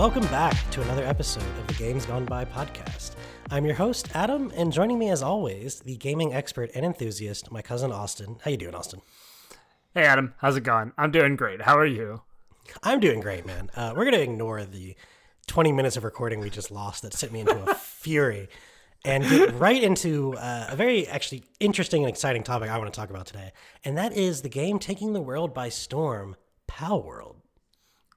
welcome back to another episode of the Games Gone By podcast. I'm your host, Adam, and joining me as always, the gaming expert and enthusiast, my cousin Austin. How you doing, Austin? Hey, Adam. How's it going? I'm doing great. How are you? I'm doing great, man. We're going to ignore the 20 minutes of recording we just lost that sent me into a fury and get right into a very actually interesting and exciting topic I want to talk about today, and that is the game taking the world by storm, Palworld.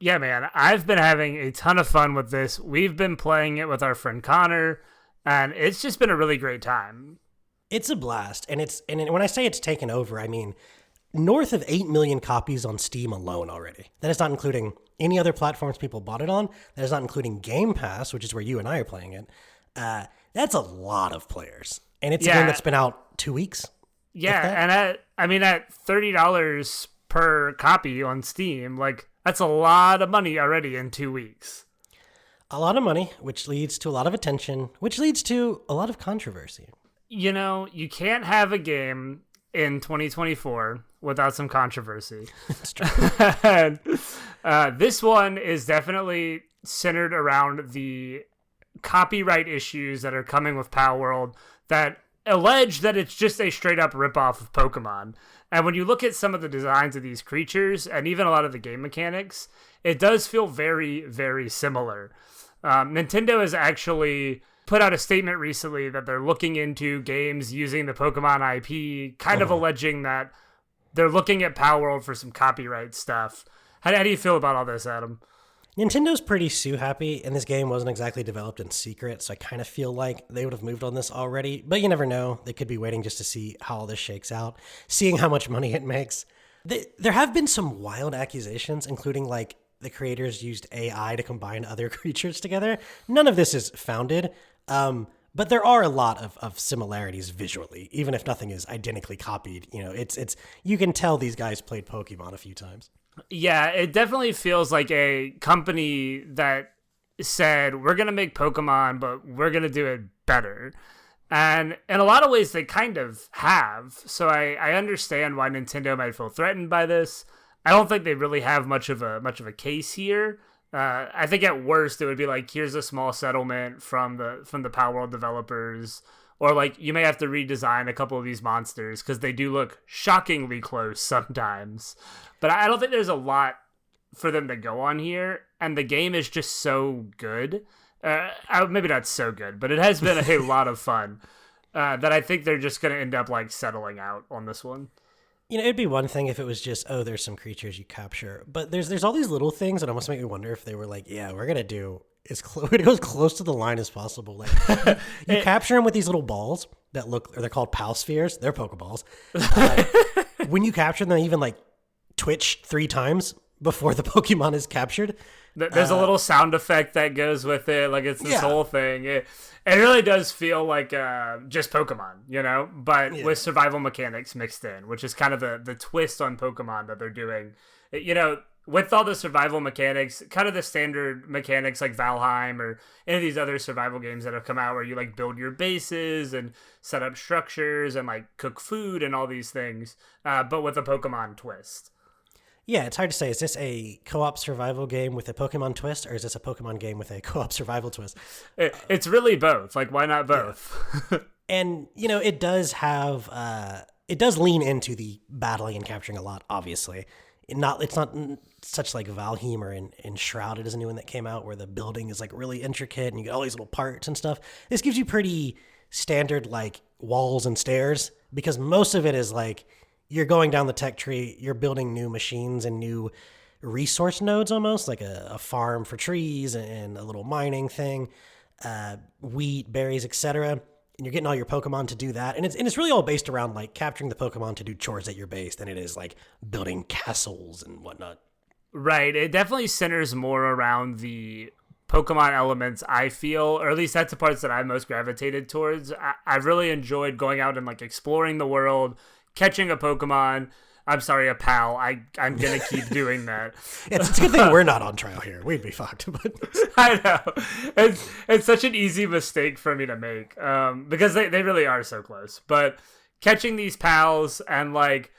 Yeah, man. I've been having a ton of fun with this. We've been playing it with our friend Connor, and it's just been a really great time. It's a blast, and when I say it's taken over, I mean north of 8 million copies on Steam alone already. That is not including any other platforms people bought it on. That is not including Game Pass, which is where you and I are playing it. That's a lot of players, and it's a game that's been out 2 weeks. Yeah, and at $30 per copy on Steam, like that's a lot of money already in 2 weeks. A lot of money, which leads to a lot of attention, which leads to a lot of controversy. You know, you can't have a game in 2024 without some controversy. That's true. And, this one is definitely centered around the copyright issues that are coming with Palworld that allege that it's just a straight up ripoff of Pokemon. And when you look at some of the designs of these creatures and even a lot of the game mechanics, it does feel very, very similar. Nintendo has actually put out a statement recently that they're looking into games using the Pokemon IP, kind of alleging that they're looking at Palworld for some copyright stuff. How do you feel about all this, Adam? Nintendo's pretty sue happy, and this game wasn't exactly developed in secret, so I kind of feel like they would have moved on this already. But you never know. They could be waiting just to see how all this shakes out, seeing how much money it makes. There have been some wild accusations, including like the creators used AI to combine other creatures together. None of this is founded, but there are a lot of similarities visually, even if nothing is identically copied. You know, it's you can tell these guys played Pokemon a few times. Yeah, it definitely feels like a company that said, we're going to make Pokemon, but we're going to do it better. And in a lot of ways, they kind of have. So I understand why Nintendo might feel threatened by this. I don't think they really have much of a case here. I think at worst, it would be like, here's a small settlement from the Palworld developers. Or like you may have to redesign a couple of these monsters because they do look shockingly close sometimes. But I don't think there's a lot for them to go on here. And the game is just so good. Maybe not so good, but it has been a lot of fun that I think they're just going to end up like settling out on this one. You know, it'd be one thing if it was just, oh, there's some creatures you capture. But there's all these little things that almost make me wonder if they were like, yeah, we're going to do we're going to go as close to the line as possible. Like, you capture them with these little balls that they're called Pal Spheres. They're Pokeballs. When you capture them, they even like twitch 3 times before the Pokemon is captured. There's a little sound effect that goes with it. Like it's this whole thing. It really does feel like just Pokemon, you know, but with survival mechanics mixed in, which is kind of the twist on Pokemon that they're doing. You know, with all the survival mechanics, kind of the standard mechanics like Valheim or any of these other survival games that have come out where you like build your bases and set up structures and like cook food and all these things, but with a Pokemon twist. Yeah, it's hard to say. Is this a co-op survival game with a Pokemon twist, or is this a Pokemon game with a co-op survival twist? It's really both. Like, why not both? Yeah. And, you know, it does lean into the battling and capturing a lot, obviously. It's not such like Valheim or in Shrouded is a new one that came out where the building is like really intricate and you get all these little parts and stuff. This gives you pretty standard like walls and stairs because most of it is like you're going down the tech tree, you're building new machines and new resource nodes almost, like a farm for trees and a little mining thing, wheat, berries, etc. And you're getting all your Pokemon to do that. And it's really all based around like capturing the Pokemon to do chores at your base than it is like building castles and whatnot. Right. It definitely centers more around the Pokemon elements, I feel, or at least that's the parts that I most gravitated towards. I've really enjoyed going out and like exploring the world, catching a Pokemon. I'm sorry, a pal. I'm going to keep doing that. It's a good thing we're not on trial here. We'd be fucked. But I know. It's such an easy mistake for me to make because they really are so close. But catching these pals and like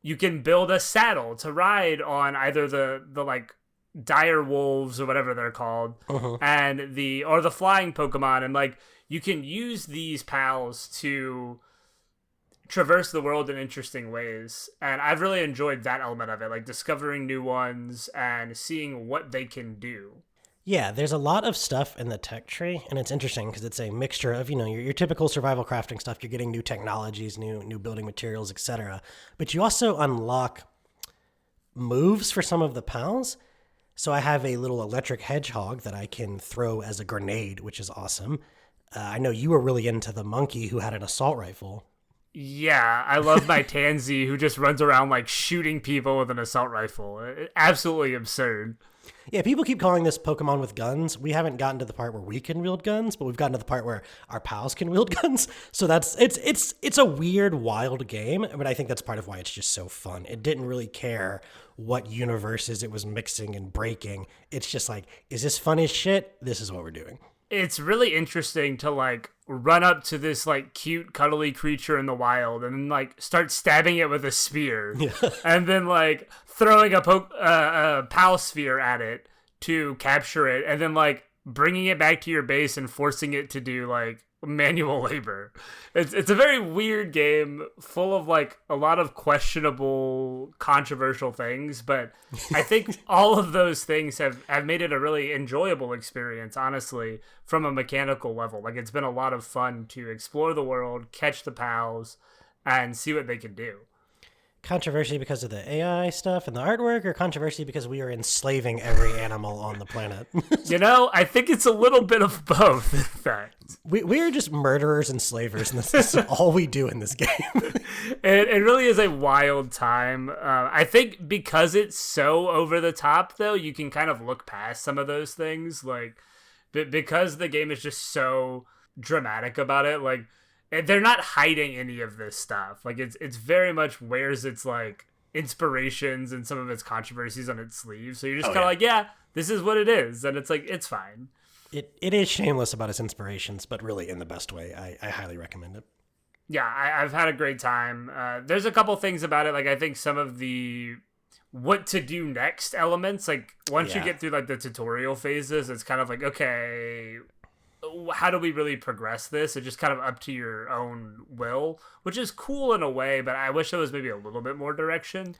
you can build a saddle to ride on either the like dire wolves or whatever they're called, and the flying Pokemon, and like you can use these pals to traverse the world in interesting ways, and I've really enjoyed that element of it, like discovering new ones and seeing what they can do. Yeah, there's a lot of stuff in the tech tree, and it's interesting because it's a mixture of, your typical survival crafting stuff. You're getting new technologies, new building materials, etc. But you also unlock moves for some of the pals. So I have a little electric hedgehog that I can throw as a grenade, which is awesome. I know you were really into the monkey who had an assault rifle. Yeah, I love my Tansy who just runs around like shooting people with an assault rifle. Absolutely absurd. Yeah, people keep calling this Pokemon with guns. We haven't gotten to the part where we can wield guns, but we've gotten to the part where our pals can wield guns. So it's a weird, wild game, but I think that's part of why it's just so fun. It didn't really care what universes it was mixing and breaking. It's just like, is this fun as shit? This is what we're doing. It's really interesting to like run up to this like cute cuddly creature in the wild and then like start stabbing it with a spear and then like throwing a pal sphere at it to capture it and then like bringing it back to your base and forcing it to do like manual labor. It's a very weird game full of like a lot of questionable, controversial things, but I think all of those things have made it a really enjoyable experience, honestly, from a mechanical level. Like it's been a lot of fun to explore the world, catch the pals, and see what they can do. Controversy because of the AI stuff and the artwork, or controversy because we are enslaving every animal on the planet? I think it's a little bit of both, in fact. We are just murderers and slavers, and this is all we do in this game. It really is a wild time. I think because it's so over the top, though, you can kind of look past some of those things. Like, because the game is just so dramatic about it, like, they're not hiding any of this stuff. Like it's very much wears its like inspirations and some of its controversies on its sleeve. So you're just kind of like, yeah, this is what it is, and it's like it's fine. It is shameless about its inspirations, but really in the best way. I highly recommend it. Yeah, I've had a great time. There's a couple things about it. Like I think some of the what to do next elements. Like once you get through like the tutorial phases, it's kind of like, okay, how do we really progress this? It's just kind of up to your own will, which is cool in a way, but I wish there was maybe a little bit more direction.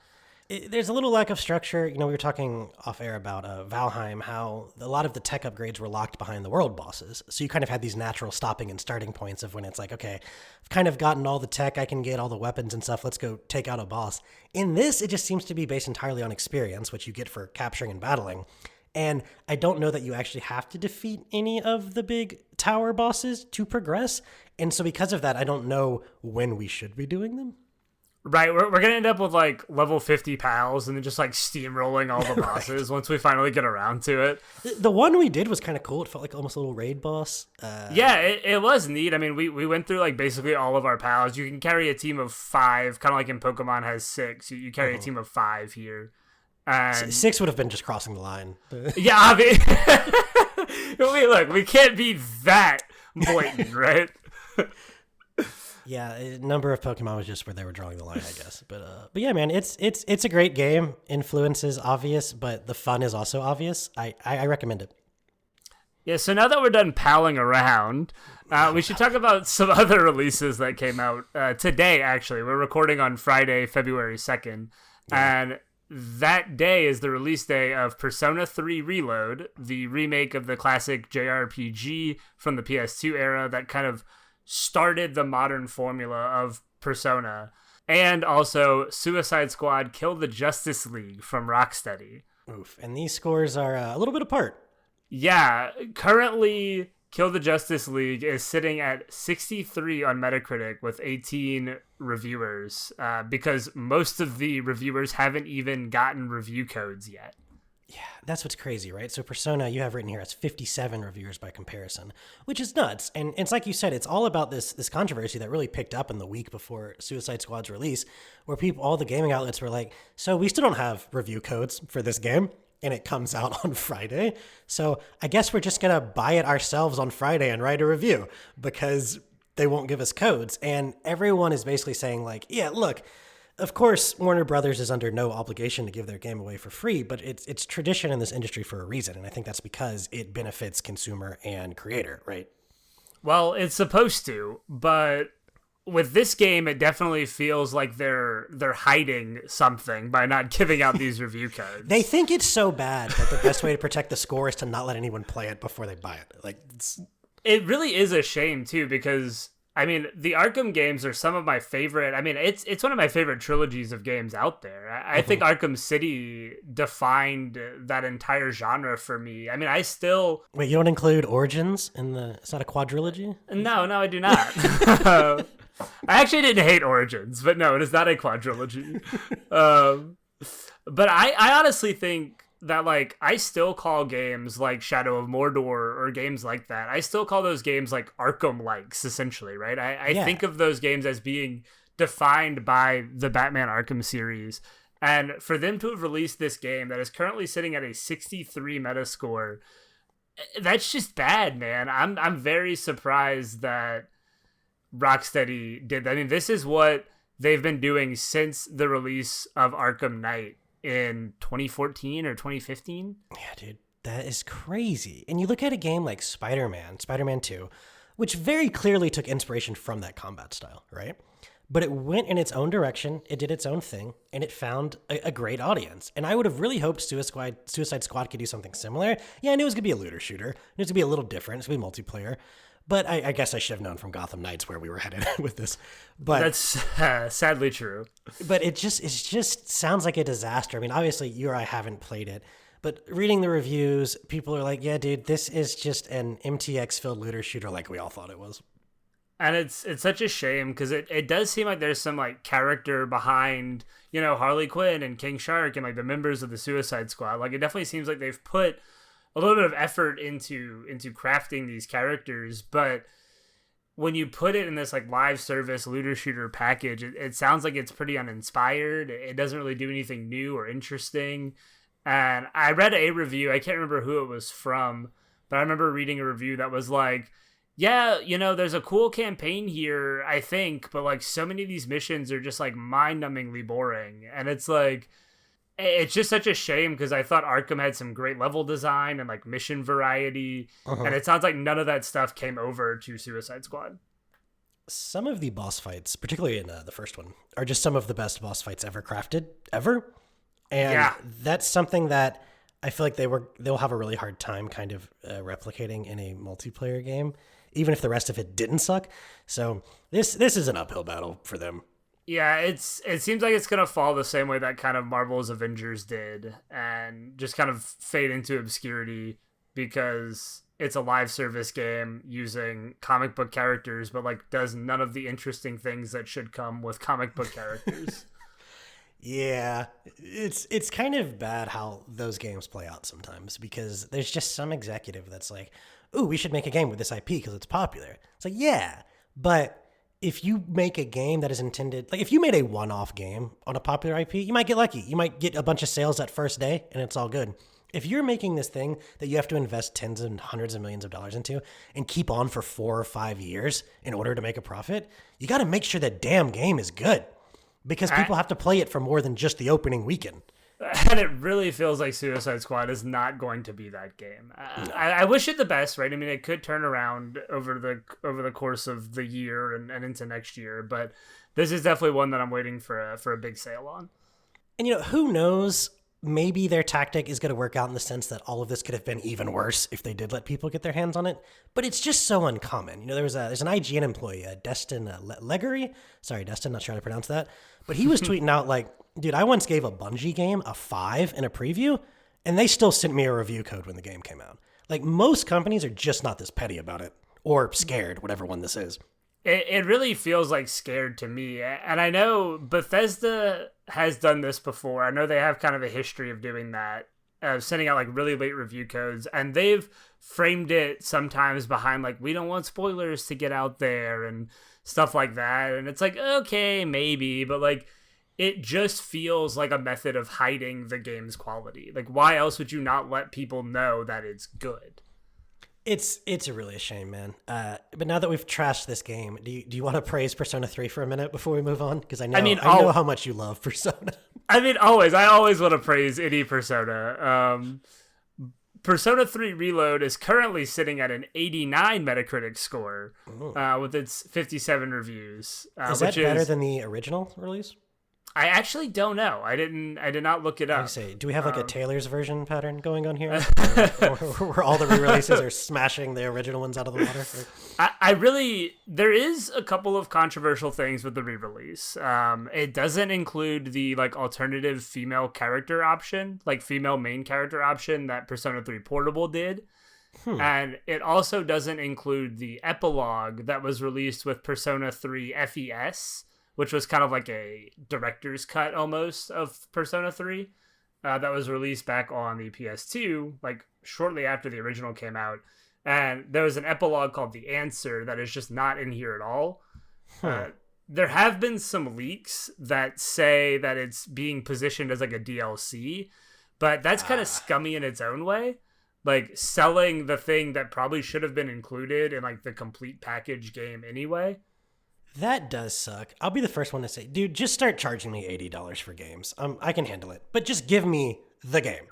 There's a little lack of structure. We were talking off air about Valheim, how a lot of the tech upgrades were locked behind the world bosses. So you kind of had these natural stopping and starting points of when it's like, okay, I've kind of gotten all the tech I can get, all the weapons and stuff. Let's go take out a boss. In this, it just seems to be based entirely on experience, which you get for capturing and battling. And I don't know that you actually have to defeat any of the big tower bosses to progress. And so because of that, I don't know when we should be doing them. Right, we're going to end up with like level 50 pals and then just like steamrolling all the bosses once we finally get around to it. The one we did was kind of cool. It felt like almost a little raid boss. Yeah, it was neat. I mean, we went through like basically all of our pals. You can carry a team of 5, kind of like in Pokemon has 6. You carry a team of 5 here. And 6 would have been just crossing the line. Yeah, I mean, look, we can't be that blatant, right? Yeah, a number of Pokemon was just where they were drawing the line, I guess. But yeah, man, it's a great game. Influence is obvious, but the fun is also obvious. I recommend it. Yeah, so now that we're done palling around, we should talk about some other releases that came out today, actually. We're recording on Friday, February 2nd, and that day is the release day of Persona 3 Reload, the remake of the classic JRPG from the PS2 era that kind of started the modern formula of Persona. And also Suicide Squad Kill the Justice League from Rocksteady. Oof, and these scores are a little bit apart. Yeah, currently Kill the Justice League is sitting at 63 on Metacritic with 18 reviewers, because most of the reviewers haven't even gotten review codes yet. Yeah, that's what's crazy, right? So Persona, you have written here, it's 57 reviewers by comparison, which is nuts. And it's like you said, it's all about this controversy that really picked up in the week before Suicide Squad's release, where all the gaming outlets were like, so we still don't have review codes for this game. And it comes out on Friday. So I guess we're just going to buy it ourselves on Friday and write a review because they won't give us codes. And everyone is basically saying like, yeah, look, of course, Warner Brothers is under no obligation to give their game away for free, but it's tradition in this industry for a reason, and I think that's because it benefits consumer and creator, right? Well, it's supposed to, but with this game, it definitely feels like they're hiding something by not giving out these review codes. They think it's so bad that the best way to protect the score is to not let anyone play it before they buy it. Like, it really is a shame too, because I mean, the Arkham games are some of my favorite. I mean, it's one of my favorite trilogies of games out there. I think Arkham City defined that entire genre for me. I mean, I still... Wait, you don't include Origins in the... Is that a quadrilogy? No, I do not. I actually didn't hate Origins, but no, it is not a quadrilogy. But I honestly think that, like, I still call games like Shadow of Mordor or games like that, I still call those games like Arkham-likes, essentially, right? I think of those games as being defined by the Batman Arkham series. And for them to have released this game that is currently sitting at a 63 Metascore, that's just bad, man. I'm very surprised that Rocksteady did that. I mean, this is what they've been doing since the release of Arkham Knight in 2014 or 2015. Yeah, dude, that is crazy. And you look at a game like Spider-Man 2, which very clearly took inspiration from that combat style, right? But it went in its own direction, it did its own thing, and it found a great audience. And I would have really hoped Suicide Squad could do something similar. Yeah, I knew it was going to be a looter shooter. It was going to be a little different. It's going to be multiplayer. But I guess I should have known from Gotham Knights where we were headed with this. But that's sadly true. But it just sounds like a disaster. I mean, obviously you or I haven't played it, but reading the reviews, people are like, "Yeah, dude, this is just an MTX-filled looter shooter like we all thought it was." And it's such a shame because it does seem like there's some like character behind, you know, Harley Quinn and King Shark and like the members of the Suicide Squad. Like, it definitely seems like they've put a little bit of effort into crafting these characters, but when you put it in this like live service looter shooter package, it sounds like it's pretty uninspired. It doesn't really do anything new or interesting. And I read a review, I can't remember who it was from, but I remember reading a review that was like, yeah, you know, there's a cool campaign here, I think, but like so many of these missions are just like mind-numbingly boring. And it's like, it's just such a shame because I thought Arkham had some great level design and like mission variety, and it sounds like none of that stuff came over to Suicide Squad. Some of the boss fights, particularly in the first one, are just some of the best boss fights ever crafted, ever. And that's something that I feel like they'll have a really hard time kind of replicating in a multiplayer game, even if the rest of it didn't suck. So this is an uphill battle for them. Yeah, it seems like it's going to fall the same way that kind of Marvel's Avengers did and just kind of fade into obscurity because it's a live service game using comic book characters, but like does none of the interesting things that should come with comic book characters. Yeah, it's kind of bad how those games play out sometimes because there's just some executive that's like, ooh, we should make a game with this IP because it's popular. It's like, yeah, but if you make a game that is intended, like if you made a one-off game on a popular IP, you might get lucky. You might get a bunch of sales that first day and it's all good. If you're making this thing that you have to invest tens and hundreds of millions of dollars into and keep on for 4 or 5 years in order to make a profit, you got to make sure that damn game is good because people have to play it for more than just the opening weekend. And it really feels like Suicide Squad is not going to be that game. I wish it the best, right? I mean, it could turn around over the course of the year and into next year, but this is definitely one that I'm waiting for a big sale on. And you know, who knows? Maybe their tactic is going to work out in the sense that all of this could have been even worse if they did let people get their hands on it. But it's just so uncommon. You know, there's an IGN employee, Destin Leggery. Sorry, Destin, not sure how to pronounce that. But he was tweeting out like, dude, I once gave a Bungie game a 5 in a preview, and they still sent me a review code when the game came out. Like, most companies are just not this petty about it, or scared, whatever one this is. It really feels like scared to me. And I know Bethesda has done this before. I know they have kind of a history of doing that, sending out like really late review codes. And they've framed it sometimes behind like, we don't want spoilers to get out there and stuff like that. And it's like, okay, maybe. But like, it just feels like a method of hiding the game's quality. Like, why else would you not let people know that it's good? It's really a shame, man. But now that we've trashed this game, do you want to praise Persona 3 for a minute before we move on? Because I know how much you love Persona. I mean, always. I always want to praise any Persona. Persona 3 Reload is currently sitting at an 89 Metacritic score with its 57 reviews. Is that better than the original release? I actually don't know. I did not look it up. Do we have like a Taylor's version pattern going on here? where all the re-releases are smashing the original ones out of the water? There is a couple of controversial things with the re-release. It doesn't include the like alternative female character option, like female main character option that Persona 3 Portable did. And it also doesn't include the epilogue that was released with Persona 3 FES, which was kind of like a director's cut almost of Persona 3 that was released back on the PS2, like shortly after the original came out. And there was an epilogue called The Answer that is just not in here at all. There have been some leaks that say that it's being positioned as like a DLC, but that's kind of scummy in its own way. Like selling the thing that probably should have been included in like the complete package game anyway. That does suck. I'll be the first one to say, dude, just start charging me $80 for games. I can handle it, but just give me the game.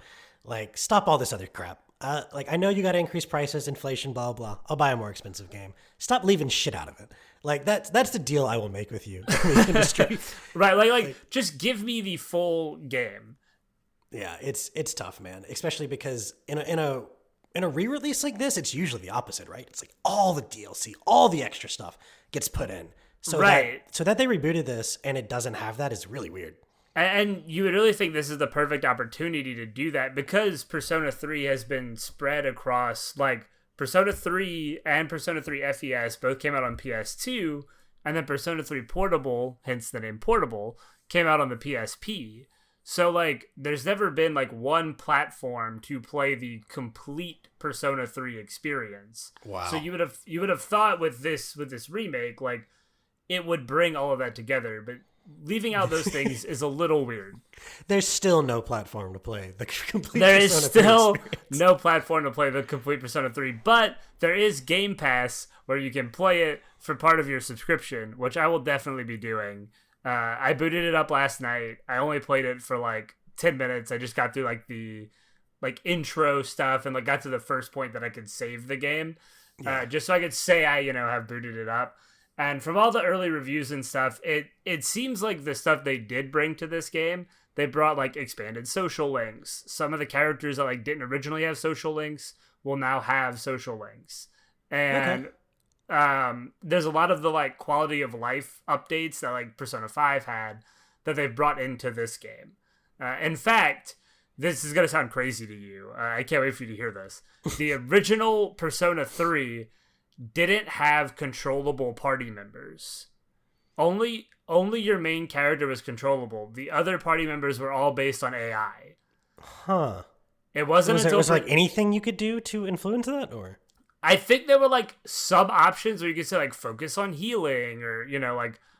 Like, stop all this other crap. I know you got to increase prices, inflation, blah, blah. I'll buy a more expensive game. Stop leaving shit out of it. Like, that's the deal I will make with you in the industry. Right, like, just give me the full game. Yeah, it's tough, man. Especially because in a re-release like this, it's usually the opposite, right? It's like all the DLC, all the extra stuff gets put in. So that they rebooted this and it doesn't have that is really weird. And you would really think this is the perfect opportunity to do that because Persona 3 has been spread across, like, Persona 3 and Persona 3 FES both came out on PS2, and then Persona 3 Portable, hence the name Portable, came out on the PSP. So, like, there's never been, like, one platform to play the complete Persona 3 experience. Wow. So you would have thought with this remake, like, it would bring all of that together, but leaving out those things is a little weird. There's still no platform to play the complete There Persona is still 3 experience. no platform to play the complete Persona 3, but there is Game Pass where you can play it for part of your subscription, which I will definitely be doing. I booted it up last night. I only played it for like 10 minutes. I just got through like the intro stuff and like got to the first point that I could save the game, just so I could say I have booted it up. And from all the early reviews and stuff, it seems like the stuff they did bring to this game, they brought like expanded social links. Some of the characters that like didn't originally have social links will now have social links. And there's a lot of the like quality of life updates that like Persona 5 had that they've brought into this game. In fact, this is going to sound crazy to you. I can't wait for you to hear this. The original Persona 3 didn't have controllable party members. Only your main character was controllable. The other party members were all based on AI. Huh. It wasn't was there like anything you could do to influence that, or? I think there were like sub options where you could say like focus on healing or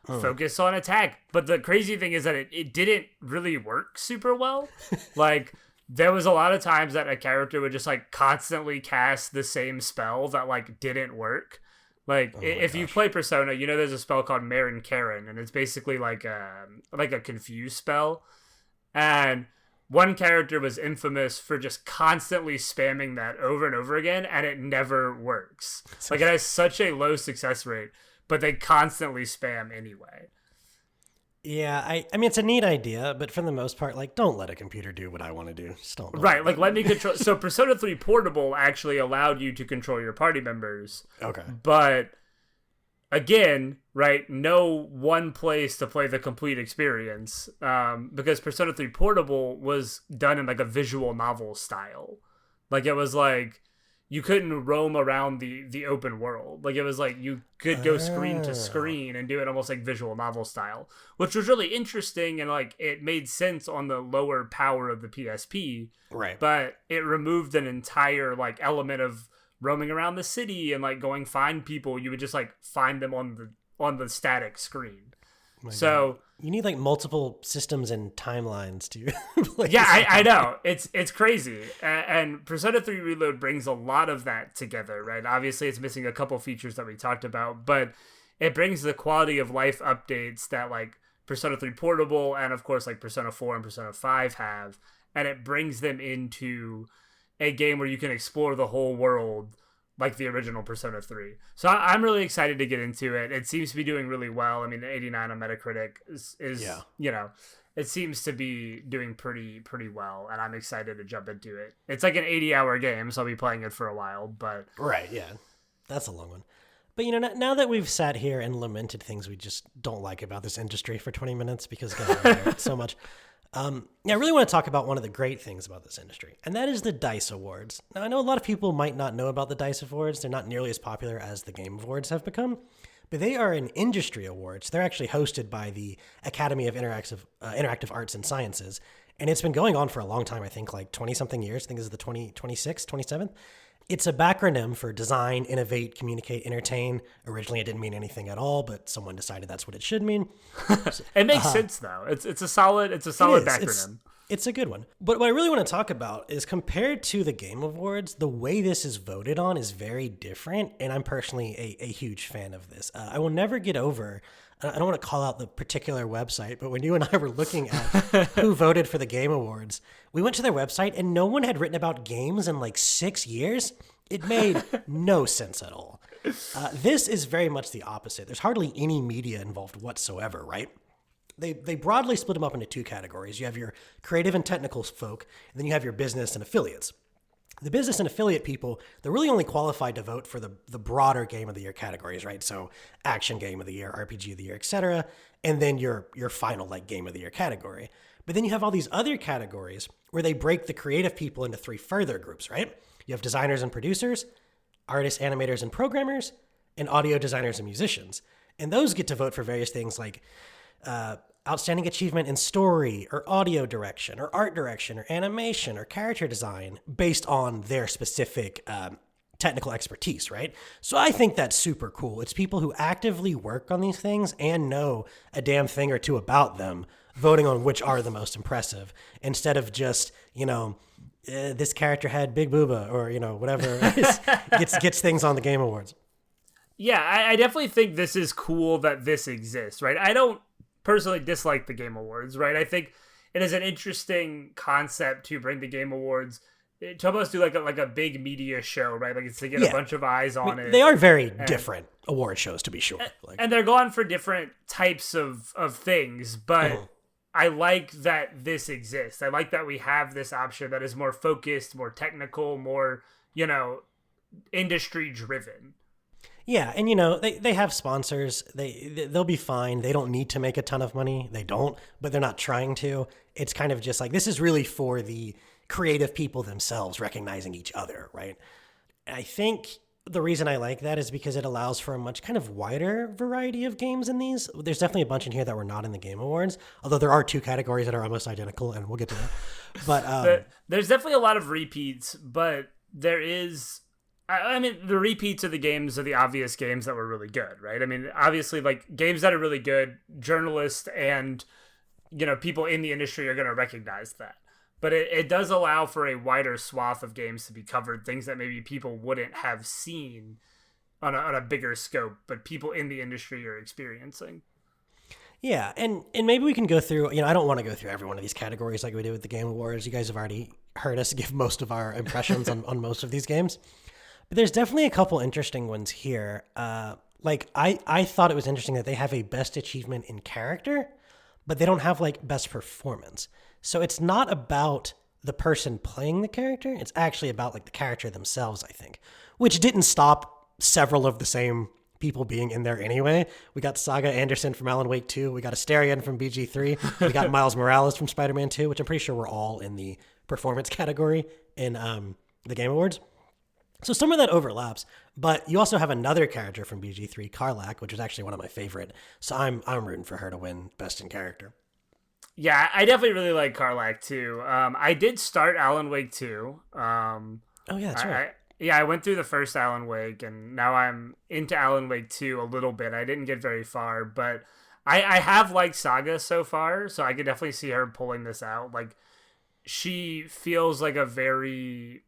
focus on attack. But the crazy thing is that it didn't really work super well. Like there was a lot of times that a character would just like constantly cast the same spell that like didn't work. Like if you play Persona, there's a spell called Marin Karen, and it's basically like a confuse spell. And one character was infamous for just constantly spamming that over and over again, and it never works. Like it has such a low success rate, but they constantly spam anyway. Yeah, I mean, it's a neat idea, but for the most part, like, don't let a computer do what I want to do. Just don't. Right, like, let me control. So, Persona 3 Portable actually allowed you to control your party members. Okay. But, again, right, no one place to play the complete experience, because Persona 3 Portable was done in, like, a visual novel style. Like, it was, like, you couldn't roam around the open world. Like, it was like you could go screen to screen and do it almost like visual novel style, which was really interesting, and like it made sense on the lower power of the PSP. Right. But it removed an entire like element of roaming around the city and like going find people. You would just like find them on the static screen. My God. So You need like multiple systems and timelines to play. yeah, I know it's crazy, and Persona 3 Reload brings a lot of that together, right? Obviously, it's missing a couple features that we talked about, but it brings the quality of life updates that like Persona 3 Portable and of course like Persona 4 and Persona 5 have, and it brings them into a game where you can explore the whole world like the original Persona 3. So I'm really excited to get into it. It seems to be doing really well. I mean, the 89 on Metacritic is Yeah. you know, it seems to be doing pretty well, and I'm excited to jump into it. It's like an 80-hour game, so I'll be playing it for a while, but Right, yeah. That's a long one. But now that we've sat here and lamented things we just don't like about this industry for 20 minutes because God, I hate it so much. I really want to talk about one of the great things about this industry, and that is the D.I.C.E Awards. Now, I know a lot of people might not know about the D.I.C.E Awards. They're not nearly as popular as the Game Awards have become, but they are an industry awards. They're actually hosted by the Academy of Interactive Arts and Sciences, and it's been going on for a long time, I think like 20-something years. I think this is the 26th, 27th. It's a backronym for design, innovate, communicate, entertain. Originally, it didn't mean anything at all, but someone decided that's what it should mean. it makes sense though. It's a solid backronym. It's a good one. But what I really want to talk about is compared to the Game Awards, the way this is voted on is very different, and I'm personally a huge fan of this. I will never get over. I don't want to call out the particular website, but when you and I were looking at who voted for the Game Awards, we went to their website and no one had written about games in like 6 years. It made no sense at all. This is very much the opposite. There's hardly any media involved whatsoever, right? They broadly split them up into two categories. You have your creative and technical folk, and then you have your business and affiliates. The business and affiliate people, they're really only qualified to vote for the broader game of the year categories, right? So action game of the year, RPG of the year, etc. And then your final like game of the year category. But then you have all these other categories where they break the creative people into three further groups, right? You have designers and producers, artists, animators, and programmers, and audio designers and musicians. And those get to vote for various things like outstanding achievement in story or audio direction or art direction or animation or character design based on their specific technical expertise, right? So I think that's super cool. It's people who actively work on these things and know a damn thing or two about them voting on which are the most impressive instead of just, this character had big booba or, whatever gets things on the Game Awards. Yeah, I definitely think this is cool that this exists, right? I don't personally dislike the Game Awards, right? I think it is an interesting concept to bring the Game Awards to almost do like a big media show, right? Like it's to get a bunch of eyes on it. They are very different award shows, to be sure. And they're going for different types of things, but I like that this exists. I like that we have this option that is more focused, more technical, more, industry driven. Yeah, and they have sponsors. They'll be fine. They don't need to make a ton of money. They don't, but they're not trying to. It's kind of just like this is really for the creative people themselves recognizing each other, right? I think the reason I like that is because it allows for a much kind of wider variety of games in these. There's definitely a bunch in here that were not in the Game Awards, although there are two categories that are almost identical, and we'll get to that. But there's definitely a lot of repeats, but there is. I mean, the repeats of the games are the obvious games that were really good, right? I mean, obviously, like, games that are really good, journalists and, people in the industry are going to recognize that. But it does allow for a wider swath of games to be covered, things that maybe people wouldn't have seen on a bigger scope, but people in the industry are experiencing. Yeah, and maybe we can go through, I don't want to go through every one of these categories like we did with the Game Awards. You guys have already heard us give most of our impressions on most of these games. But there's definitely a couple interesting ones here. I thought it was interesting that they have a best achievement in character, but they don't have like best performance. So it's not about the person playing the character. It's actually about like the character themselves, I think, which didn't stop several of the same people being in there anyway. We got Saga Anderson from Alan Wake 2. We got Asterion from BG3. We got Miles Morales from Spider-Man 2, which I'm pretty sure were all in the performance category in the Game Awards. So some of that overlaps, but you also have another character from BG3, Karlach, which is actually one of my favorite. So I'm rooting for her to win Best in Character. Yeah, I definitely really like Karlach too. I did start Alan Wake 2. Oh yeah, that's right. I went through the first Alan Wake, and now I'm into Alan Wake 2 a little bit. I didn't get very far, but I have liked Saga so far, so I could definitely see her pulling this out. Like, she feels like a very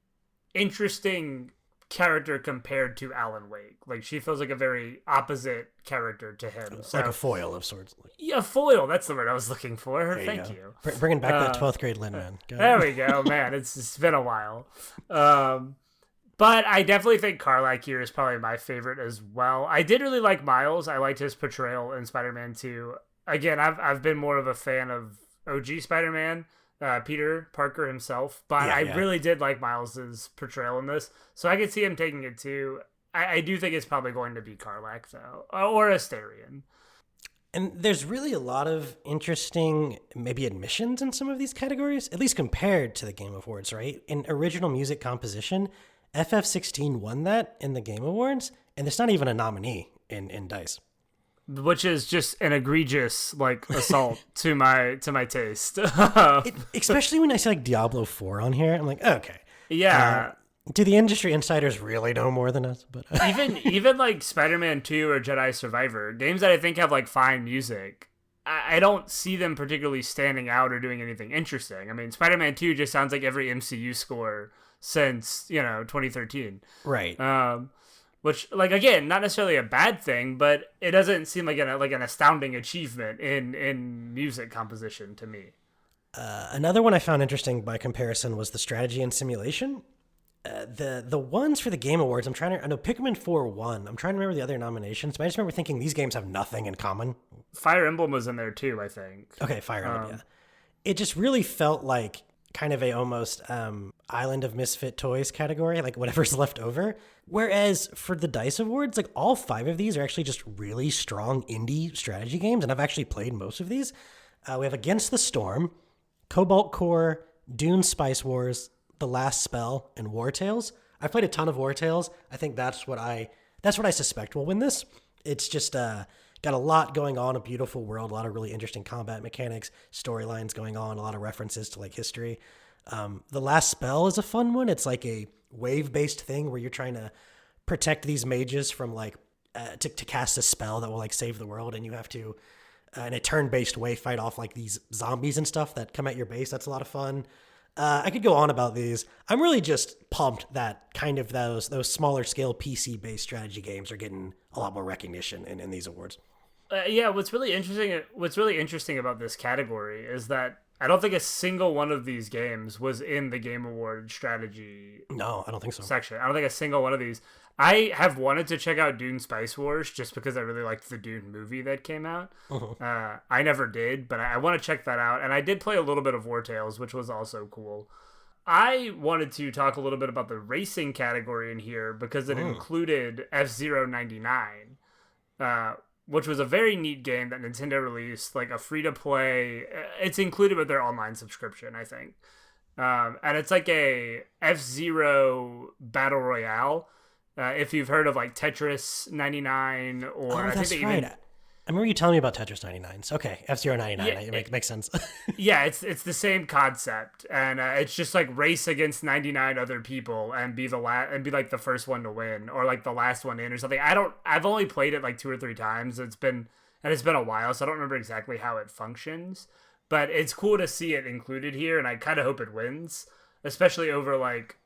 interesting character compared to Alan Wake. Like, she feels like a very opposite character to him. So, like a foil of sorts. yeah, foil. That's the word I was looking for. Thank you. Bringing back that 12th grade Lin, man. There we go, man. It's been a while. But I definitely think Karlach here is probably my favorite as well. I did really like Miles. I liked his portrayal in Spider-Man 2. Again, I've been more of a fan of OG Spider-Man, Peter Parker himself, but I really did like Miles's portrayal in this, so I could see him taking it too. I do think it's probably going to be Karlach though, or Asterion. And there's really a lot of interesting, maybe admissions in some of these categories, at least compared to the Game Awards, right? In original music composition, FF16 won that in the Game Awards, and there's not even a nominee in D.I.C.E. Which is just an egregious assault to my taste. Especially when I see like Diablo 4 on here, I'm like, okay. Yeah. Do the industry insiders really know more than us? But even like Spider-Man 2 or Jedi Survivor, games that I think have like fine music, I don't see them particularly standing out or doing anything interesting. I mean, Spider-Man 2 just sounds like every MCU score since 2013. Right. Which, like, again, not necessarily a bad thing, but it doesn't seem like an astounding achievement in music composition to me. Another one I found interesting by comparison was the strategy and simulation. The ones for the Game Awards, I know Pikmin 4 won. I'm trying to remember the other nominations, but I just remember thinking these games have nothing in common. Fire Emblem was in there too, I think. Okay, Fire Emblem, yeah. It just really felt like kind of a almost Island of Misfit Toys category, like whatever's left over. Whereas for the D.I.C.E. Awards, like all 5 of these are actually just really strong indie strategy games, and I've actually played most of these. We have Against the Storm, Cobalt Core, Dune Spice Wars, The Last Spell, and War Tales. I've played a ton of War Tales. I think that's what I suspect will win this. It's just got a lot going on, a beautiful world, a lot of really interesting combat mechanics, storylines going on, a lot of references to like history. The Last Spell is a fun one. It's like a wave-based thing where you're trying to protect these mages from like to cast a spell that will like save the world, and you have to in a turn-based way fight off like these zombies and stuff that come at your base. That's a lot of fun. I could go on about these. I'm really just pumped that kind of those smaller scale PC-based strategy games are getting a lot more recognition in these awards. Yeah, what's really interesting about this category is that I don't think a single one of these games was in the Game Awards strategy. No, I don't think so. Section. I don't think a single one of these. I have wanted to check out Dune Spice Wars just because I really liked the Dune movie that came out. Uh-huh. I never did, but I want to check that out. And I did play a little bit of War Tales, which was also cool. I wanted to talk a little bit about the racing category in here because it included F-Zero 99, which was a very neat game that Nintendo released, like a free-to-play. It's included with their online subscription, I think. And it's like a F-Zero battle royale. If you've heard of like Tetris 99 or that's right. I remember you telling me about Tetris 99. Okay, F-Zero 99. Yeah, it makes sense. Yeah, it's the same concept, and it's just like race against 99 other people and be like the first one to win or like the last one in or something. I've only played it like 2 or 3 times. It's been a while, so I don't remember exactly how it functions. But it's cool to see it included here, and I kind of hope it wins, especially over like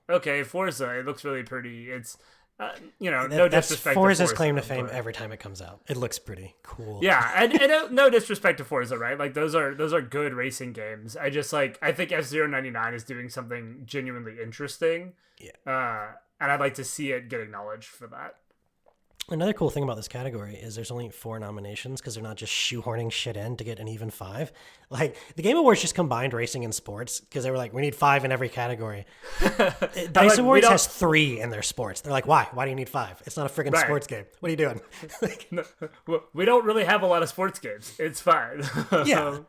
Forza. It looks really pretty. It's no disrespect. That's Forza's claim to fame but every time it comes out. It looks pretty cool. Yeah, and no disrespect to Forza, right? Like those are good racing games. I think F-Zero 99 is doing something genuinely interesting. Yeah. And I'd like to see it get acknowledged for that. Another cool thing about this category is there's only 4 nominations because they're not just shoehorning shit in to get an even 5. Like, the Game Awards just combined racing and sports because they were like, we need 5 in every category. D.I.C.E. Awards has 3 in their sports. They're like, why? Why do you need 5? It's not a friggin' sports game. What are you doing? No, we don't really have a lot of sports games. It's fine. Yeah.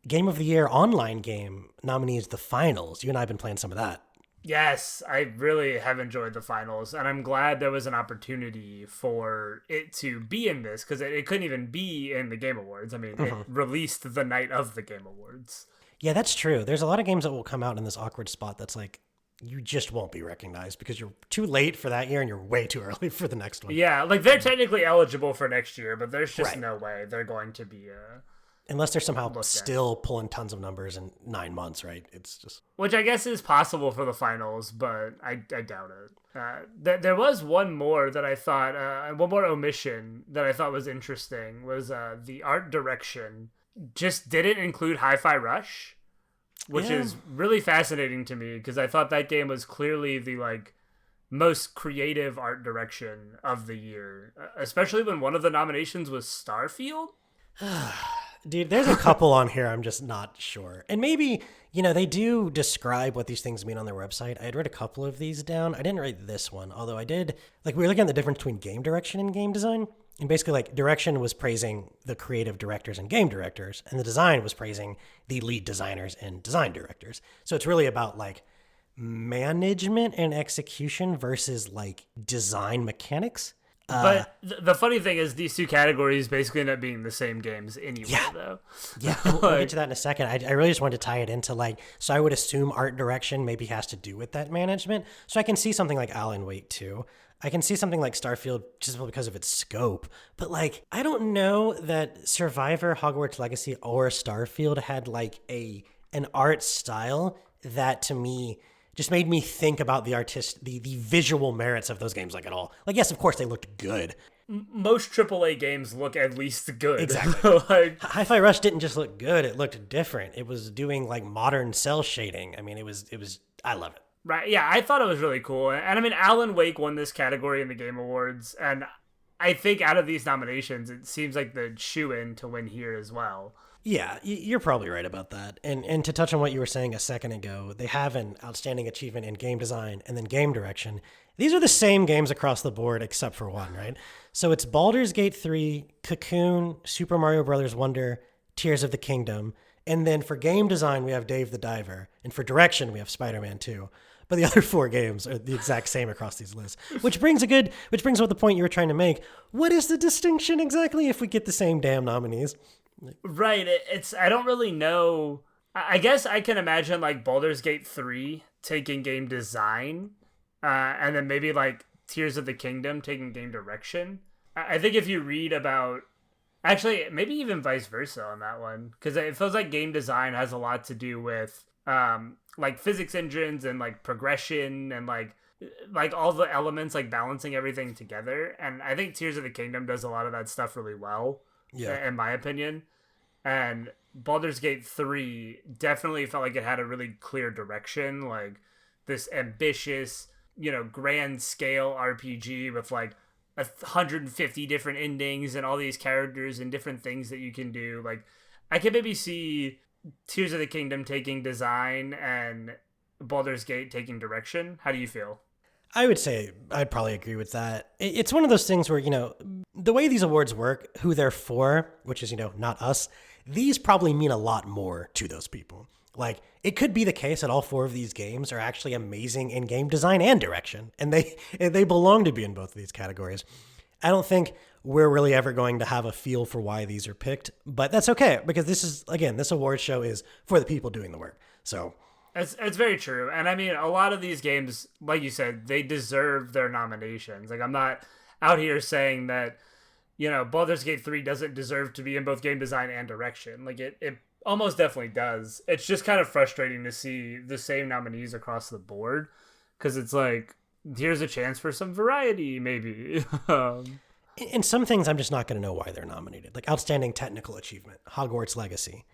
Game of the Year online game nominees, the finals. You and I have been playing some of that. Yes, I really have enjoyed the finals, and I'm glad there was an opportunity for it to be in this, because it couldn't even be in the Game Awards. I mean, it released the night of the Game Awards. Yeah, that's true. There's a lot of games that will come out in this awkward spot that's like, you just won't be recognized because you're too late for that year and you're way too early for the next one. Yeah, like they're technically eligible for next year, but there's just Right. no way they're going to be Unless they're somehow looked at. still pulling tons of numbers in 9 months, right? It's just... Which I guess is possible for the finals, but I doubt it. There was one more that I thought, one more omission that I thought was interesting was the art direction just didn't include Hi-Fi Rush, which is really fascinating to me because I thought that game was clearly the like most creative art direction of the year, especially when one of the nominations was Starfield. Dude, there's a couple on here I'm just not sure. And maybe, they do describe what these things mean on their website. I had read a couple of these down. I didn't write this one, although I did. Like, we were looking at the difference between game direction and game design. And basically, like, direction was praising the creative directors and game directors, and the design was praising the lead designers and design directors. So it's really about, like, management and execution versus, like, design mechanics. But the funny thing is these two categories basically end up being the same games anyway, though. Yeah, we'll get to that in a second. I really just wanted to tie it into, like, so I would assume art direction maybe has to do with that management. So I can see something like Alan Wake 2. I can see something like Starfield just because of its scope. But, like, I don't know that Survivor, Hogwarts Legacy, or Starfield had, like, an art style that, to me, just made me think about the visual merits of those games, like, at all. Like, yes, of course they looked good. Most AAA games look at least good. Exactly. Like, Hi-Fi Rush didn't just look good; it looked different. It was doing like modern cell shading. I mean, it was. I love it. right? Yeah, I thought it was really cool, and I mean, Alan Wake won this category in the Game Awards, and I think out of these nominations, it seems like the shoe-in to win here as well. Yeah, you're probably right about that. And to touch on what you were saying a second ago, they have an outstanding achievement in game design and then game direction. These are the same games across the board except for one, right? So it's Baldur's Gate 3, Cocoon, Super Mario Bros. Wonder, Tears of the Kingdom. And then for game design, we have Dave the Diver. And for direction, we have Spider-Man 2. But the other 4 games are the exact same across these lists, which brings up the point you were trying to make. What is the distinction exactly if we get the same damn nominees? Right. It's I don't really know. I guess I can imagine like Baldur's Gate 3 taking game design, and then maybe like Tears of the Kingdom taking game direction. I think if you read about, actually maybe even vice versa on that one, because it feels like game design has a lot to do with like physics engines and like progression and like all the elements, like balancing everything together. And I think Tears of the Kingdom does a lot of that stuff really well. Yeah, in my opinion. And Baldur's Gate 3 definitely felt like it had a really clear direction, like this ambitious, grand scale RPG with like 150 different endings and all these characters and different things that you can do. Like, I could maybe see Tears of the Kingdom taking design and Baldur's Gate taking direction. How do you feel? I would say I'd probably agree with that. It's one of those things where, the way these awards work, who they're for, which is, not us, these probably mean a lot more to those people. Like, it could be the case that all 4 of these games are actually amazing in game design and direction, and they belong to be in both of these categories. I don't think we're really ever going to have a feel for why these are picked, but that's okay, because this award show is for the people doing the work. So... It's very true. And I mean, a lot of these games, like you said, they deserve their nominations. Like, I'm not out here saying that, Baldur's Gate 3 doesn't deserve to be in both game design and direction. Like, it almost definitely does. It's just kind of frustrating to see the same nominees across the board, because it's like, here's a chance for some variety, maybe. In some things, I'm just not going to know why they're nominated. Like, outstanding technical achievement, Hogwarts Legacy.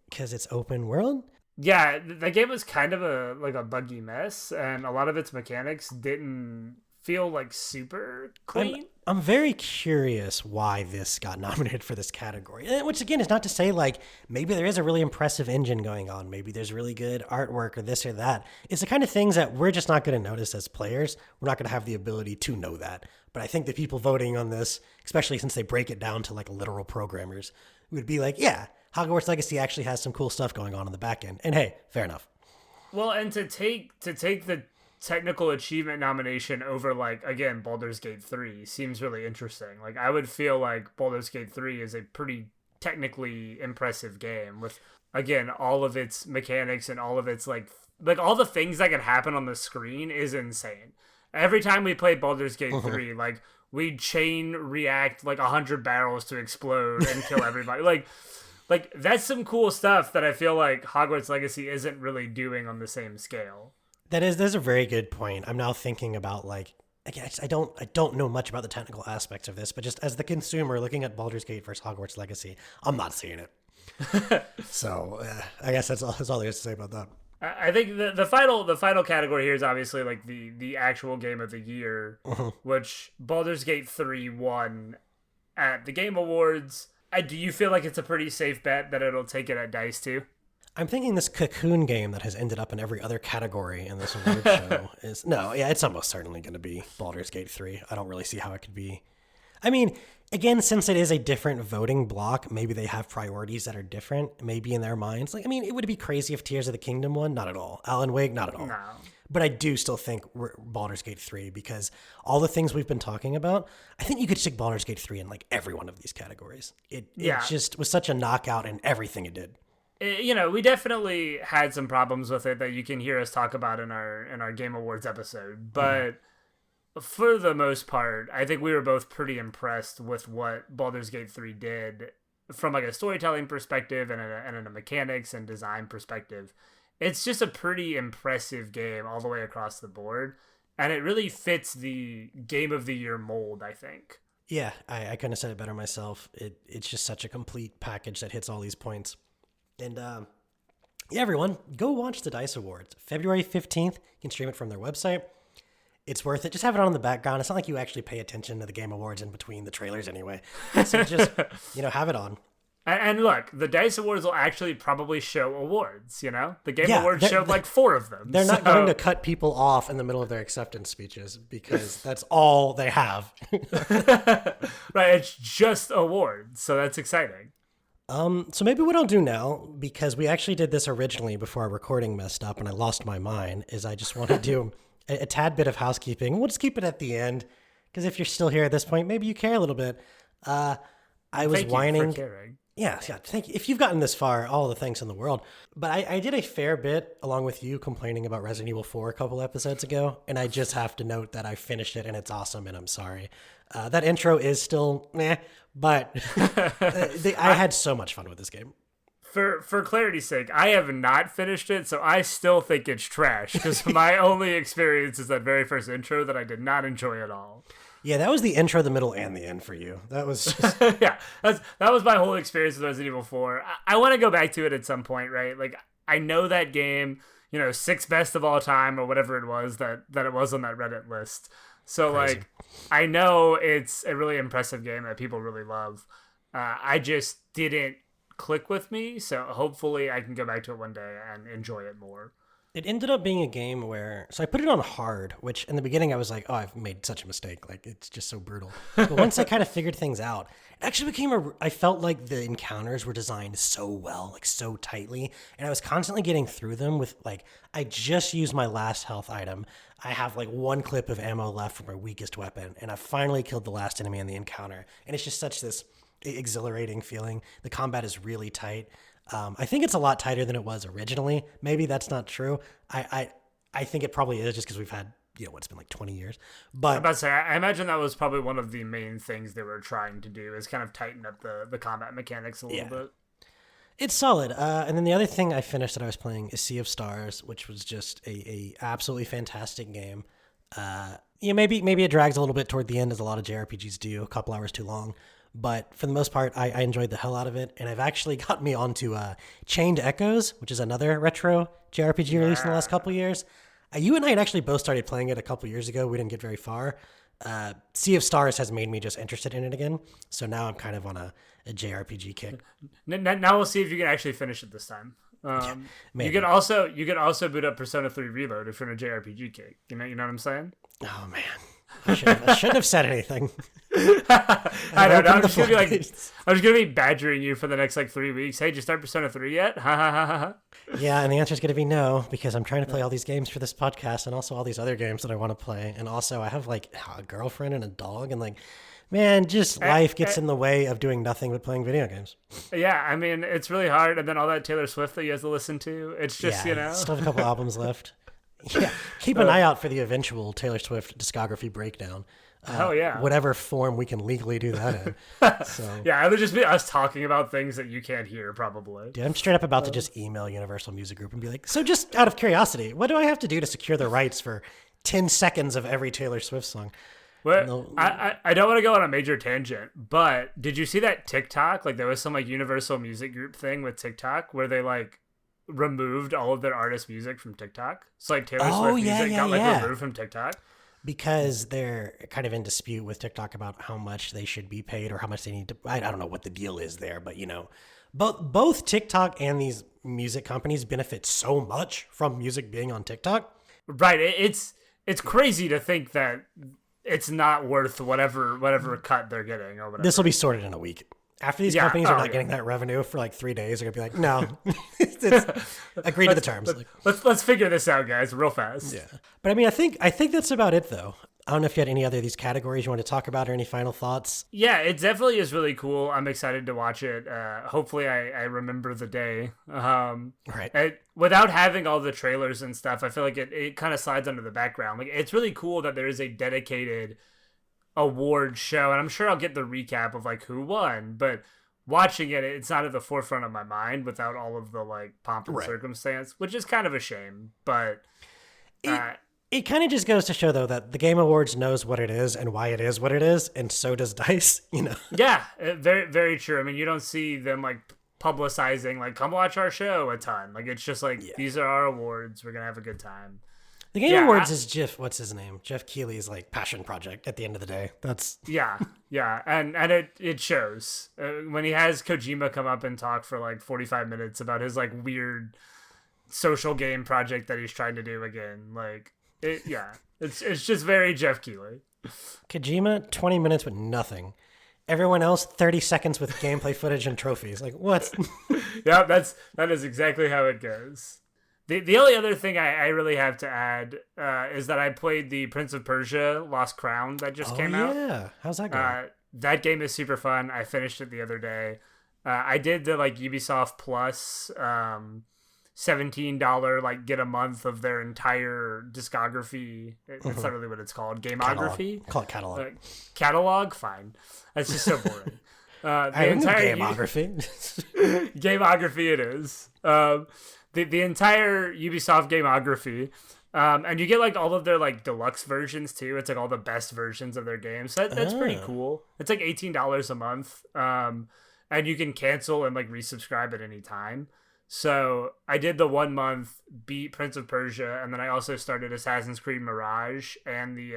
Because it's open world? Yeah, the game was kind of a buggy mess, and a lot of its mechanics didn't feel like super clean. I'm very curious why this got nominated for this category, which again is not to say like maybe there is a really impressive engine going on, maybe there's really good artwork or this or that. It's the kind of things that we're just not going to notice as players. We're not going to have the ability to know that. But I think the people voting on this, especially since they break it down to like literal programmers, would be like, yeah, Hogwarts Legacy actually has some cool stuff going on the back end. And hey, fair enough. Well, and to take the technical achievement nomination over, like, again, Baldur's Gate 3 seems really interesting. Like, I would feel like Baldur's Gate 3 is a pretty technically impressive game with, again, all of its mechanics and all of its like all the things that can happen on the screen is insane. Every time we play Baldur's Gate 3, like we chain react like 100 barrels to explode and kill everybody. Like that's some cool stuff that I feel like Hogwarts Legacy isn't really doing on the same scale. That's a very good point. I'm now thinking about like, again, I don't know much about the technical aspects of this, but just as the consumer looking at Baldur's Gate versus Hogwarts Legacy, I'm not seeing it. So I guess that's all there is to say about that. I think the final category here is obviously like the actual game of the year, which Baldur's Gate 3 won at the Game Awards. Do you feel like it's a pretty safe bet that it'll take it at D.I.C.E too? I'm thinking this Cocoon game that has ended up in every other category in this award show it's almost certainly going to be Baldur's Gate 3. I don't really see how it could be. I mean, again, since it is a different voting block, maybe they have priorities that are different, maybe in their minds. Like, I mean, it would be crazy if Tears of the Kingdom won. Not at all. Alan Wake, not at all. No. But I do still think Baldur's Gate 3, because all the things we've been talking about, I think you could stick Baldur's Gate 3 in like every one of these categories. It just was such a knockout in everything it did. We definitely had some problems with it that you can hear us talk about in our Game Awards episode. But for the most part, I think we were both pretty impressed with what Baldur's Gate 3 did from like a storytelling perspective and a mechanics and design perspective. It's just a pretty impressive game all the way across the board. And it really fits the Game of the Year mold, I think. Yeah, I couldn't have said it better myself. It's just such a complete package that hits all these points. And everyone, go watch the D.I.C.E Awards. February 15th, you can stream it from their website. It's worth it. Just have it on in the background. It's not like you actually pay attention to the Game Awards in between the trailers anyway. So just, have it on. And look, the D.I.C.E Awards will actually probably show awards, The Game Awards showed like 4 of them. They're not going to cut people off in the middle of their acceptance speeches because that's all they have. Right, it's just awards, so that's exciting. So maybe what I'll do now, because we actually did this originally before our recording messed up and I lost my mind, is I just want to do a tad bit of housekeeping. We'll just keep it at the end, because if you're still here at this point, maybe you care a little bit. I was whining. Thank you for caring. Yeah, thank you. If you've gotten this far, all the thanks in the world. But I did a fair bit, along with you, complaining about Resident Evil 4 a couple episodes ago, and I just have to note that I finished it and it's awesome, and I'm sorry. That intro is still meh, but I had so much fun with this game. For clarity's sake, I have not finished it, so I still think it's trash, because my only experience is that very first intro that I did not enjoy at all. Yeah, that was the intro, the middle, and the end for you. That was just... yeah, that was my whole experience with Resident Evil 4. I want to go back to it at some point, right? Like, I know that game, 6th best of all time, or whatever it was that it was on that Reddit list. So, crazy. Like, I know it's a really impressive game that people really love. I just didn't click with me, so hopefully I can go back to it one day and enjoy it more. It ended up being a game where, so I put it on hard, which in the beginning I was like, oh, I've made such a mistake. Like, it's just so brutal. But once I kind of figured things out, it actually became I felt like the encounters were designed so well, like so tightly. And I was constantly getting through them with like, I just used my last health item. I have like 1 clip of ammo left for my weakest weapon. And I finally killed the last enemy in the encounter. And it's just such this exhilarating feeling. The combat is really tight. I think it's a lot tighter than it was originally. Maybe that's not true. I think it probably is just because we've had, it's been like 20 years. But I'm about to say, I imagine that was probably one of the main things they were trying to do, is kind of tighten up the combat mechanics a little bit. It's solid. And then the other thing I finished that I was playing is Sea of Stars, which was just a absolutely fantastic game. Maybe it drags a little bit toward the end, as a lot of JRPGs do, a couple hours too long. But for the most part, I enjoyed the hell out of it. And I've actually got me onto Chained Echoes, which is another retro JRPG released in the last couple of years. You and I had actually both started playing it a couple years ago. We didn't get very far. Sea of Stars has made me just interested in it again. So now I'm kind of on a JRPG kick. Now we'll see if you can actually finish it this time. You could also boot up Persona 3 Reload if you're in a JRPG kick. You know what I'm saying? Oh man. I shouldn't have said anything. I don't know. I'm just gonna be badgering you for the next 3 weeks. Hey, did you start Persona 3 yet? Ha ha ha ha. Yeah, and the answer is gonna be no, because I'm trying to play all these games for this podcast and also all these other games that I want to play. And also I have a girlfriend and a dog, and Man, just life Eh, gets in the way of doing nothing but playing video games. Yeah, I mean, it's really hard. And then all that Taylor Swift that you have to listen to. It's just, Yeah, you know. still have a couple albums left. Yeah, keep an eye out for the eventual Taylor Swift discography breakdown. Oh, yeah. Whatever form we can legally do that in. So, Yeah, it would just be us talking about things that you can't hear, probably. dude, I'm straight up about to just email Universal Music Group and be like, so just out of curiosity, what do I have to do to secure the rights for 10 seconds of every Taylor Swift song? Well, I don't want to go on a major tangent, but did you see that TikTok? Like, there was some, like, Universal Music Group thing with TikTok where they, like, removed all of their artist music from TikTok. So, like, Taylor Swift music got, like, removed from TikTok. Because they're kind of in dispute with TikTok about how much they should be paid or how much they need to. I don't know what the deal is there, but you know, both TikTok and these music companies benefit so much from music being on TikTok. Right. It's crazy to think that it's not worth whatever cut they're getting or whatever. This will be sorted in a week. After these companies are not getting that revenue for like 3 days, they're gonna be like, no, it's agree to the terms. Let's figure this out, guys, real fast. Yeah, but I mean, I think that's about it, though. I don't know if you had any other of these categories you want to talk about or any final thoughts. Yeah, it definitely is really cool. I'm excited to watch it. Hopefully, I remember the day. Right. Without having all the trailers and stuff, I feel like it kind of slides under the background. Like, it's really cool that there is a dedicated award show, and I'm sure I'll get the recap of like who won, but watching it's not at the forefront of my mind without all of the like pomp and circumstance, which is kind of a shame. But it kind of just goes to show, though, that the Game Awards knows what it is and why it is what it is, and so does DICE. You know. Yeah, very very true. I mean, you don't see them like publicizing like come watch our show a ton. Like, it's just like these are our awards. We're gonna have a good time. The Game Awards is what's his name? Jeff Keighley's like passion project at the end of the day. That's yeah. And it shows when he has Kojima come up and talk for like 45 minutes about his like weird social game project that he's trying to do again. Like it's just very Jeff Keighley. Kojima, 20 minutes with nothing. Everyone else, 30 seconds with gameplay footage and trophies. Like, what? Yeah, that is exactly how it goes. The only other thing I really have to add is that I played the Prince of Persia Lost Crown that just came out. Yeah, how's that going? That game is super fun. I finished it the other day. I did the like Ubisoft Plus $17 like get a month of their entire discography. That's not really what it's called. Gameography. Call it catalog. Catalog. Fine. That's just so boring. The entire gameography. Gameography it is. The entire Ubisoft gameography, and you get like all of their like deluxe versions too. It's like all the best versions of their games. So that's pretty cool. It's like $18 a month, and you can cancel and like resubscribe at any time. So I did the 1 month, beat Prince of Persia, and then I also started Assassin's Creed Mirage and the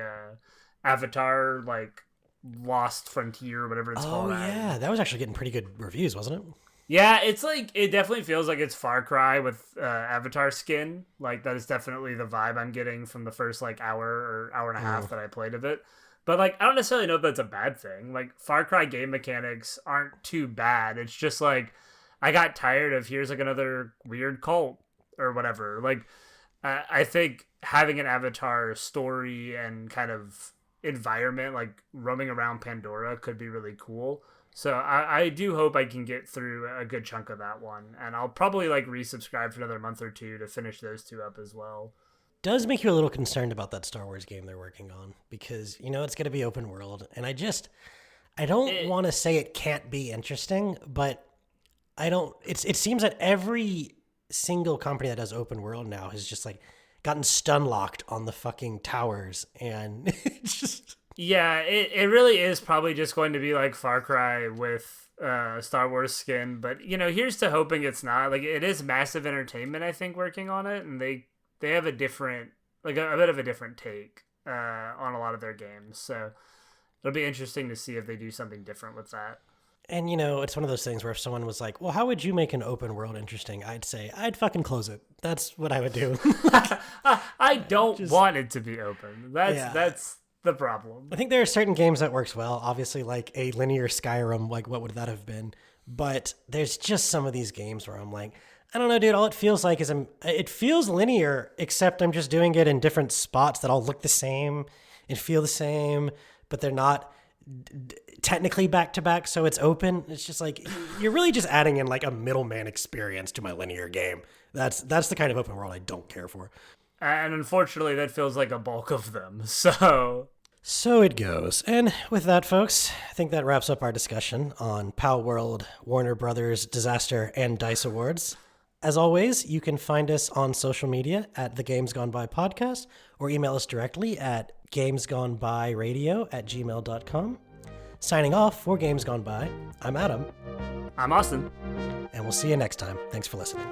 Avatar like Lost Frontier, whatever it's called. Oh yeah, that was actually getting pretty good reviews, wasn't it? Yeah, it's like it definitely feels like it's Far Cry with Avatar skin. Like that is definitely the vibe I'm getting from the first like hour or hour and a half that I played of it. But like I don't necessarily know if that's a bad thing. Like Far Cry game mechanics aren't too bad. It's just like I got tired of here's like another weird cult or whatever. Like I think having an Avatar story and kind of environment like roaming around Pandora could be really cool. So I do hope I can get through a good chunk of that one, and I'll probably like resubscribe for another month or two to finish those two up as well. Does make you a little concerned about that Star Wars game they're working on, because you know it's going to be open world, and I don't want to say it can't be interesting, but it seems that every single company that does open world now has just like gotten stun locked on the fucking towers, and it's just. Yeah, it really is probably just going to be like Far Cry with Star Wars skin, but you know, here's to hoping it's not. Like it is Massive Entertainment, I think, working on it, and they have a different, like a bit of a different take on a lot of their games. So it'll be interesting to see if they do something different with that. And you know, it's one of those things where if someone was like, "Well, how would you make an open world interesting?" I'd say, "I'd fucking close it." That's what I would do. I don't want it to be open. That's the problem. I think there are certain games that works well. Obviously, like a linear Skyrim, like what would that have been? But there's just some of these games where I'm like, I don't know, dude. All it feels like is it feels linear, except I'm just doing it in different spots that all look the same and feel the same, but they're not technically back to back, so it's open. It's just like you're really just adding in like a middleman experience to my linear game. That's the kind of open world I don't care for. And unfortunately, that feels like a bulk of them. So it goes. And with that, folks, I think that wraps up our discussion on Palworld, Warner Brothers, Disaster, and DICE Awards. As always, you can find us on social media at the Games Gone By podcast, or email us directly at gamesgonebyradio@gmail.com. Signing off for Games Gone By, I'm Adam. I'm Austin. And we'll see you next time. Thanks for listening.